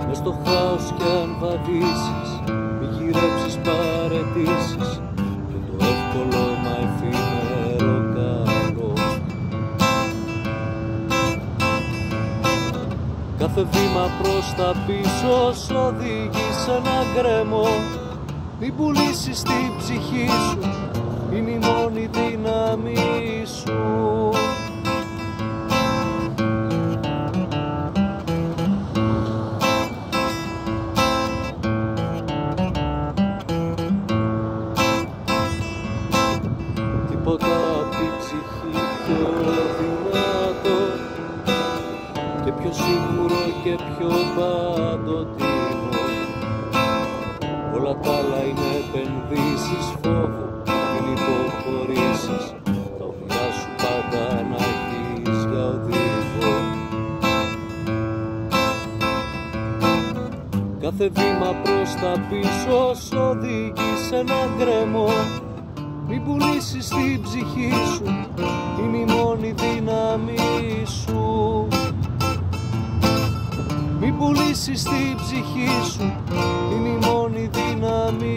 Μες στο χάος κι αν βαδίσεις, μη γυρέψεις παραιτήσεις και το εύκολο μα εφήμερο καλό. Κάθε βήμα προς τα πίσω σ' οδηγεί σε ένα γκρεμό. Μην πουλήσεις την ψυχή σου, είναι η μόνη δύναμη σου. Τίποτα απ' τη ψυχή πιο δυνατό και πιο σίγουρο και πιο παντοτινό. Όλα τα άλλα είναι επενδύσεις, φόβο, μην υποχωρήσεις. Τα όνειρά σου πάντα να έχεις για οδηγό. Κάθε βήμα προς τα πίσω σ' οδηγεί σε ένα γκρεμό. Μην πουλήσεις την ψυχή σου, είναι η μόνη δύναμη σου. Μην πουλήσεις την ψυχή σου, είναι η μόνη δύναμη